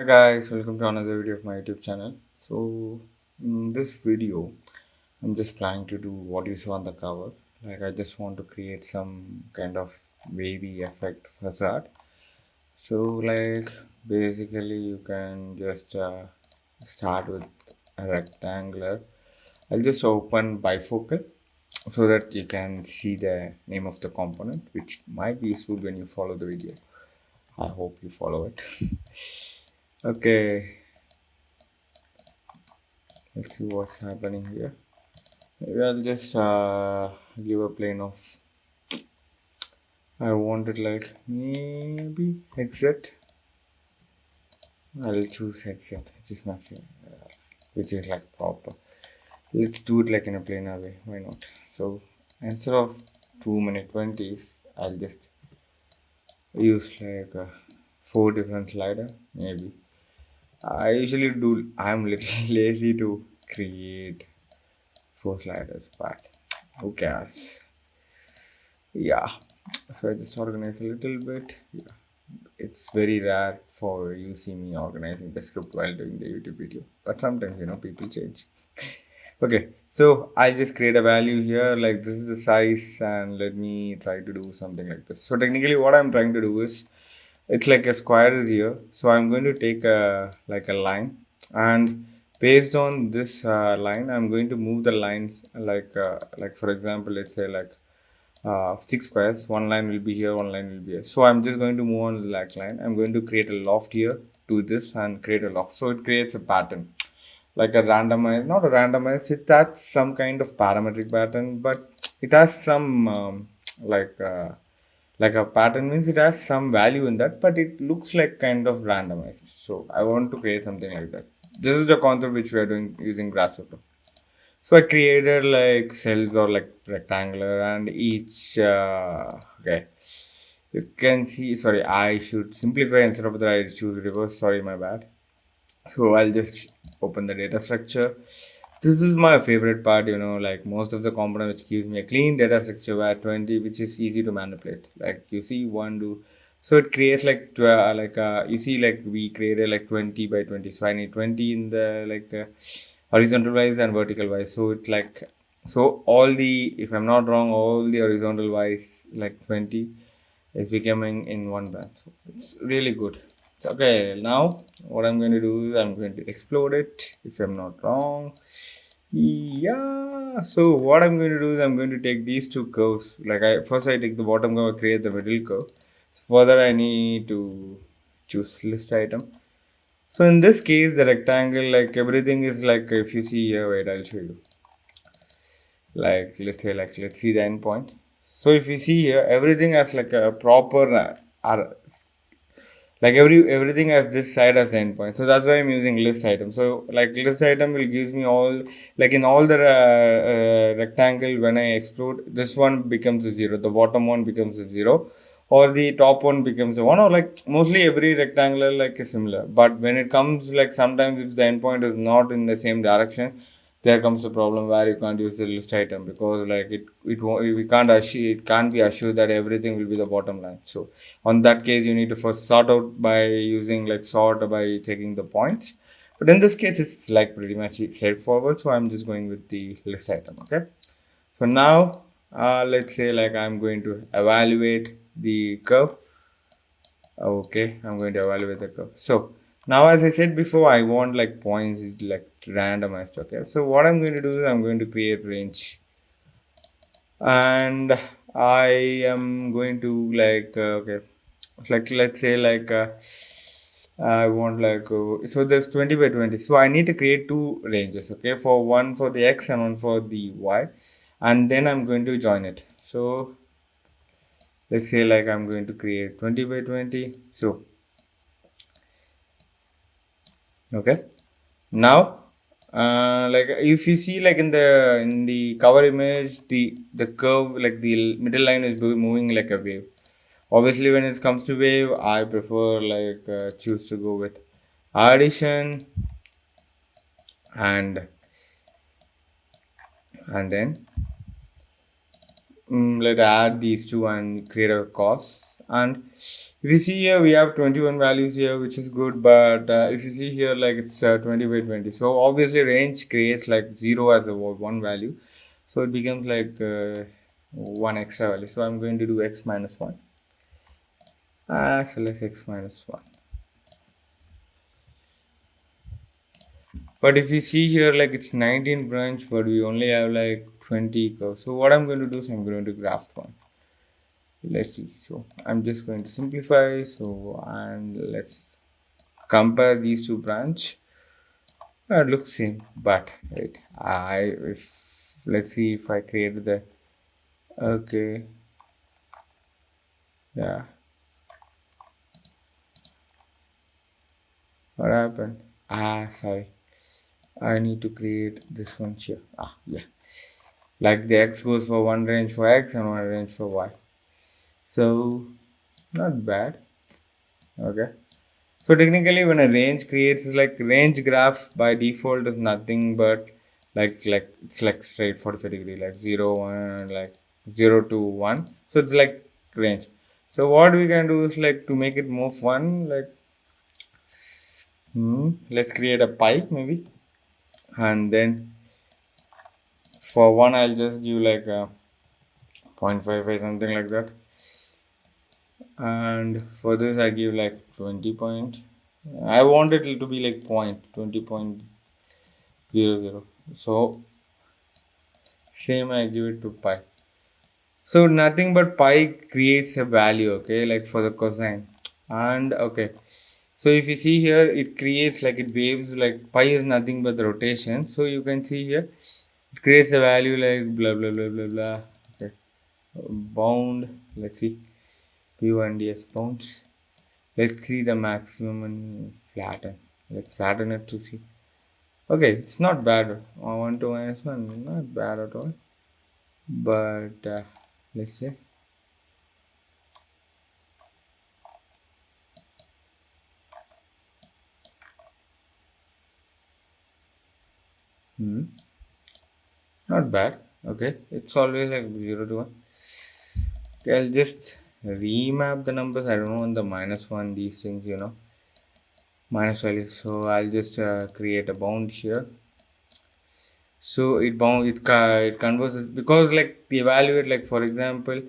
Hi guys, welcome to another video of my YouTube channel. In this video, I'm just planning to do what you saw on the cover. Like, I just want to create some kind of wavy effect facade. Basically, you can just start with a rectangular. I'll just open bifocal so that you can see the name of the component, which might be useful when you follow the video. I hope you follow it. Okay, let's see what's happening here. Maybe I'll just give a plane of, I want it like maybe exit. I'll choose exit, which is my favorite, which is like proper. Let's do it like in a planar way. Why not? So instead of 2 minute 20s, I'll just use like 4 different slider maybe. I usually do. I'm little lazy to create 4 sliders, but who cares? Yeah. So I just organize a little bit. Yeah. It's very rare for you see me organizing the script while doing the YouTube video, but sometimes people change. Okay, so I just create a value here, like this is the size, and let me try to do something like this. So technically, what I'm trying to do is, it's like a square is here. So I'm going to take a like a line, and based on this line, I'm going to move the line like for example, let's say like 6 squares. One line will be here, one line will be here. So I'm just going to move on the like line. I'm going to create a loft here, do this and create a loft. So it creates a pattern, like a randomized, not a randomized, it has some kind of parametric pattern, but it has some like a pattern means it has some value in that, but it looks like kind of randomized. So I want to create something like that. This is the concept which we are doing using Grasshopper. So I created like cells or like rectangular, and each okay, you can see, sorry, I should simplify instead of that I choose reverse, sorry, my bad. So I'll just open the data structure. This is my favorite part, like most of the component which gives me a clean data structure where 20, which is easy to manipulate. Like you see one do, so it creates like you see like we created like 20 by 20. So I need 20 in the horizontal wise and vertical wise. So it like, so all the, if I'm not wrong, all the horizontal wise like 20 is becoming in one branch. So it's really good. So, okay, now what I'm going to do is I'm going to explode it if I'm not wrong. Yeah, so what I'm going to do is I'm going to take these two curves. Like I take the bottom curve, create the middle curve. So further I need to choose list item. So in this case, the rectangle, like everything is like, if you see here, wait, I'll show you. Like let's say let's see the endpoint. So if you see here, everything has like a proper like everything has this side as the endpoint. So that's why I'm using list item. So like list item will gives me all, like in all the rectangle, when I explode, this one becomes a 0, the bottom one becomes a 0, or the top one becomes a 1, or like mostly every rectangular like is similar. But when it comes, like sometimes if the endpoint is not in the same direction, there comes a problem where you can't use the list item, because like it won't, we can't assure, it can't be assured that everything will be the bottom line. So on that case, you need to first sort out by using like sort by taking the points. But in this case, it's like pretty much straightforward. So I'm just going with the list item. Okay, so now let's say like I'm going to evaluate the curve. Okay, I'm going to evaluate the curve. So now, as I said before, I want like points is like randomized. Okay, so what I'm going to do is I'm going to create range, and I am going to like okay, like let's say like I want like so there's 20 by 20. So I need to create two ranges. Okay, for one for the x and one for the y, and then I'm going to join it. So let's say like I'm going to create 20 by 20. So okay, now like if you see like in the cover image, the curve, like the middle line is moving like a wave. Obviously when it comes to wave, I prefer like choose to go with addition, and then let add these two and create a cos, And if you see here, we have 21 values here, which is good. But if you see here, like it's 20 by 20. So obviously range creates like 0 as a one value. So it becomes like one extra value. So I'm going to do x minus 1 as well as x minus 1. But if you see here, like it's 19 branch, but we only have like 20 curves. So what I'm going to do is I'm going to graph one. Let's see. So I'm just going to simplify. So and let's compare these two branch. It looks same, but wait. If let's see if I create the okay. Yeah. What happened? Sorry. I need to create this one here. Yeah. Like the x goes for one range for x and one range for y. So not bad. Okay. So technically when a range creates like range graph by default is nothing but like it's like straight 45 degree like 0 1 like 0 to 1. So it's like range. So what we can do is like to make it more fun like let's create a pipe maybe, and then for one I'll just give like a 0.55 something like that, and for this I give like 20 point. I want it to be like 0.00. So same I give it to pi. So nothing but pi creates a value, okay, like for the cosine. And okay, so if you see here, it creates like it waves like pi is nothing but the rotation. So you can see here, it creates a value like blah blah blah blah blah. Okay, bound. Let's see, p1ds bounds. Let's see the maximum and flatten. Let's flatten it to see. Okay, it's not bad. 1 to minus 1, not bad at all. But let's say not bad. Okay, it's always like 0 to 1. Okay, I'll just remap the numbers. I don't want the minus 1, these things, minus value. So I'll just create a bound here. So it converts because like the evaluate, like for example,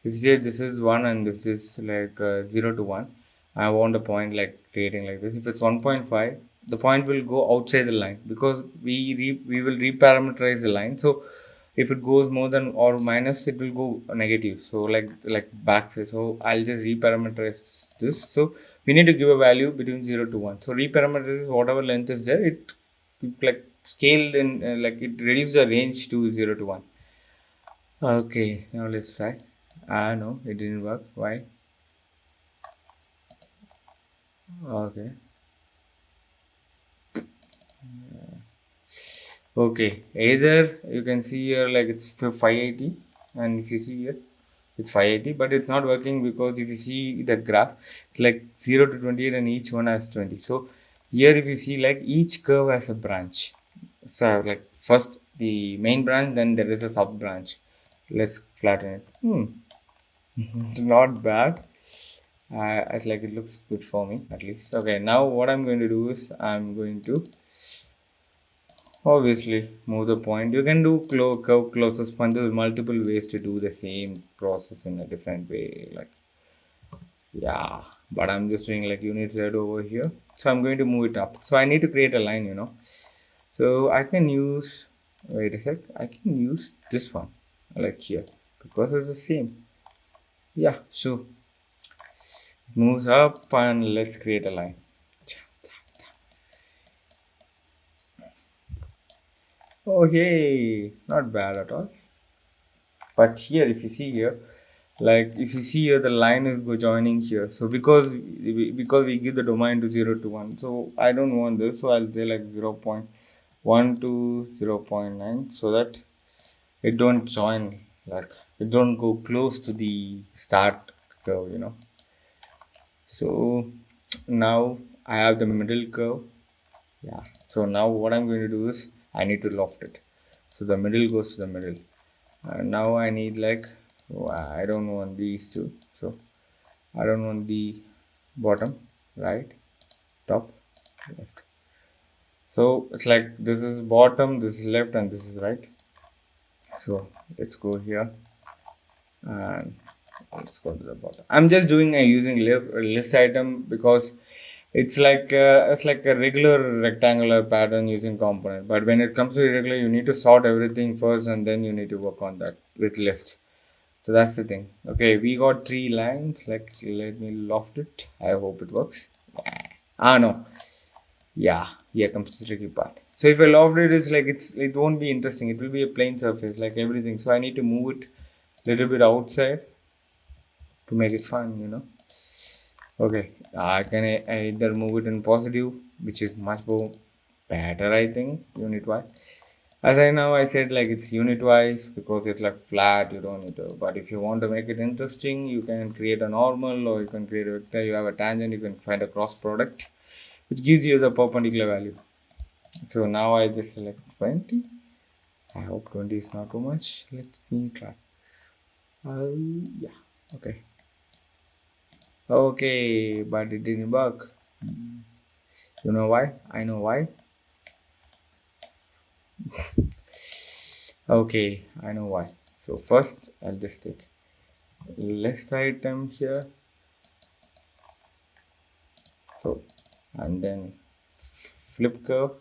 if you say this is 1 and this is like 0 to 1, I want a point like creating like this. If it's 1.5, the point will go outside the line because we will reparameterize the line. So if it goes more than or minus, it will go negative. So like backside. So I'll just reparameterize this. So we need to give a value between 0 to 1. So reparameterize whatever length is there. It like scaled in like it reduced the range to 0 to 1. Okay, now let's try. No, it didn't work. Why? Okay. Okay, either you can see here like it's 580, and if you see here it's 580, but it's not working because if you see the graph, it's like 0 to 28 and each one has 20. So here if you see like each curve has a branch. So like first the main branch, then there is a sub branch. Let's flatten it. It's not bad. It's like it looks good for me at least. Okay, now what I'm going to do is I'm going to obviously move the point. You can do curve closest point. There's multiple ways to do the same process in a different way. Like yeah, but I'm just doing like unit z over here. So I'm going to move it up. So I need to create a line. So I can use wait a sec. I can use this one like here because it's the same. Yeah, so moves up and let's create a line. Okay, not bad at all. But here, if you see here, like if you see here, the line is joining here. So because we give the domain to 0 to 1, so I don't want this. So I'll say like 0.1 to 0.9 so that it don't join, like it don't go close to the start curve. So now I have the middle curve. Yeah, so now what I'm going to do is I need to loft it. So the middle goes to the middle. And now I need like I don't want these two. So I don't want the bottom, right, top, left. So it's like this is bottom, this is left, and this is right. So let's go here and let's go to the bottom. I'm just doing a using list item because it's like a regular rectangular pattern using component. But when it comes to irregular, you need to sort everything first and then you need to work on that with list. So that's the thing. Okay, we got 3 lines. Like, let me loft it. I hope it works. Ah, no. Yeah, here comes the tricky part. So if I loft it, it's like it won't be interesting. It will be a plain surface like everything. So I need to move it a little bit outside to make it fun, you know. Okay, I can either move it in positive, which is much more better, I think, unit wise. As I know, I said like it's unit wise because it's like flat, you don't need to. But if you want to make it interesting, you can create a normal or you can create a vector. You have a tangent, you can find a cross product, which gives you the perpendicular value. So now I just select 20. I hope 20 is not too much. Let me try. Yeah, okay. Okay, but it didn't work. You know why? I know why. Okay, I know why. So first, I'll just take list item here. So, and then flip curve.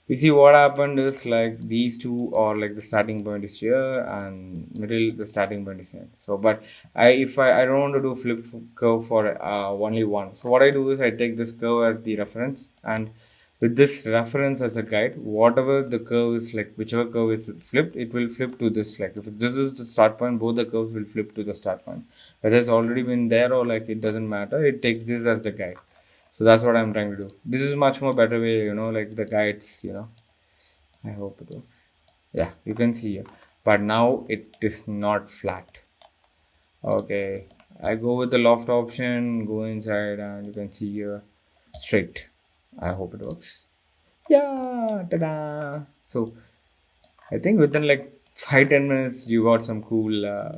You see what happened is like these two are like the starting point is here and middle the starting point is here. So but I don't want to do flip curve for only one. So what I do is I take this curve as the reference and with this reference as a guide, whatever the curve is like whichever curve is flipped, it will flip to this. Like if this is the start point, both the curves will flip to the start point. Whether it's already been there or like it doesn't matter, it takes this as the guide. So that's what I'm trying to do. This is much more better way, you know, like the guides, you know. I hope it works. Yeah, you can see here. But now it is not flat. Okay, I go with the loft option, go inside and you can see here straight. I hope it works. Yeah, ta-da! So I think within like 5-10 minutes you got some cool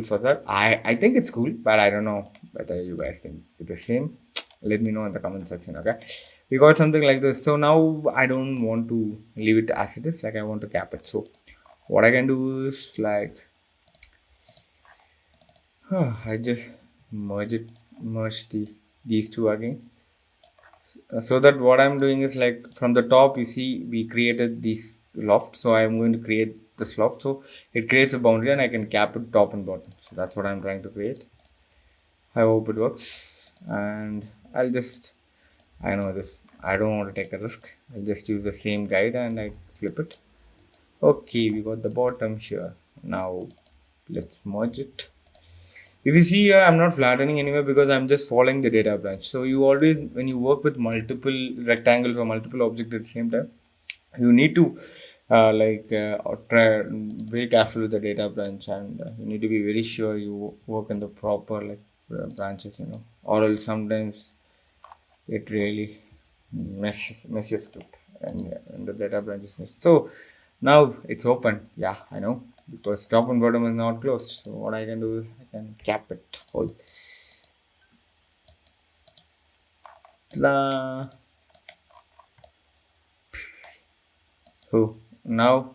facade. I think it's cool, but I don't know whether you guys think it's the same. Let me know in the comment section. Okay, we got something like this. So now I don't want to leave it as it is. Like I want to cap it. So what I can do is like I just merge these two again. So that what I'm doing is like from the top you see we created this loft, so I'm going to create this loft, so it creates a boundary and I can cap it top and bottom. So that's what I'm trying to create. I hope it works and I'll just I know this I don't want to take a risk. I'll just use the same guide and I flip it. Okay, we got the bottom here. Now let's merge it. If you see here, I'm not flattening anywhere because I'm just following the data branch. So you always, when you work with multiple rectangles or multiple objects at the same time, you need to try very careful with the data branch and you need to be very sure you work in the proper branches, you know, or else sometimes it really mess your script and the data branch is missed. So now it's open. Yeah, I know because top and bottom is not closed. So what I can do is I can cap it whole. Ta-da! So now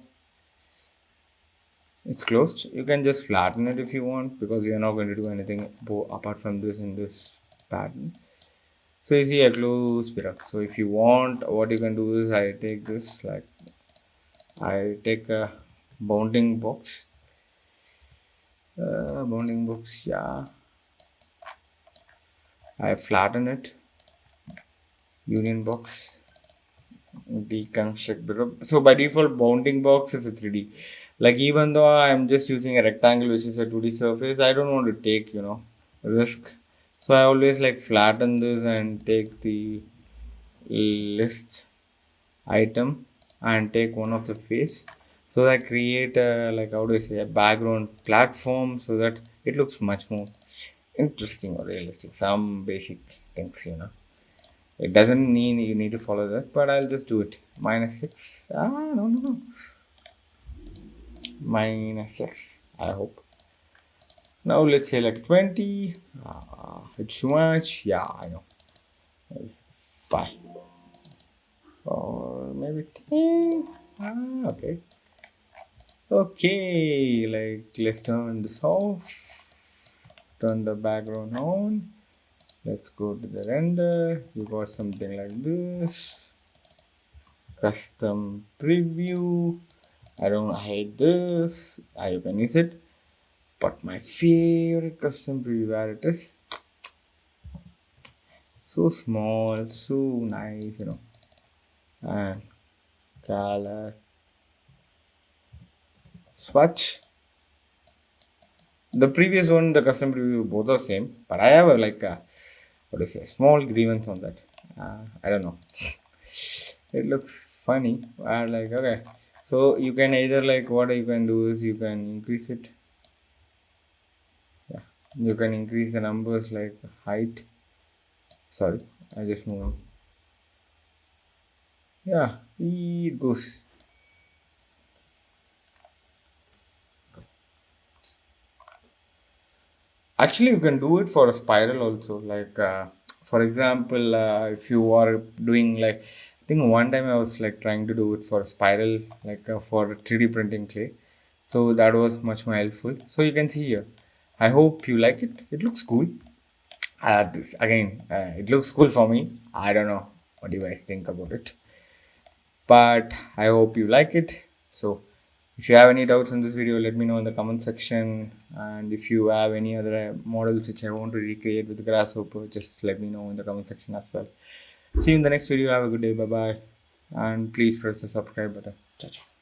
it's closed. You can just flatten it if you want because we are not going to do anything apart from this in this pattern. So you see a close mirror. So if you want, what you can do is I take this like I take a bounding box. Yeah. I flatten it. Union box. Deconstruct below. So by default, bounding box is a 3D. Like even though I'm just using a rectangle which is a 2D surface, I don't want to take, you know, risk. So I always like flatten this and take the list item and take one of the face. So that I create a like how do I say a background platform so that it looks much more interesting or realistic. Some basic things, you know. It doesn't mean you need to follow that, but I'll just do it. -6. No. -6. I hope. Now let's say like 20. It's too much. Yeah, I know. 5 or maybe 10. Okay. Okay, like let's turn this off. Turn the background on. Let's go to the render. You got something like this. Custom preview. I don't hate this. You can use it. But my favorite custom preview, where it is. So small, so nice, And color. Swatch. The previous one, the custom preview, both are same. But I have what do you say, small grievance on that. I don't know. It looks funny. Okay. So you can either what you can do is you can increase it. Yeah. You can increase the numbers like height. Sorry, I just moved. Yeah, it goes. Actually, you can do it for a spiral also. For example, if you are doing I think one time I was trying to do it for a spiral, for 3D printing clay. So that was much more helpful. So you can see here. I hope you like it. It looks cool. It looks cool for me. I don't know what you guys think about it, but I hope you like it. So if you have any doubts on this video, let me know in the comment section. And if you have any other models which I want to recreate with Grasshopper, just let me know in the comment section as well. See you in the next video. Have a good day. Bye bye. And please press the subscribe button. Ciao, ciao.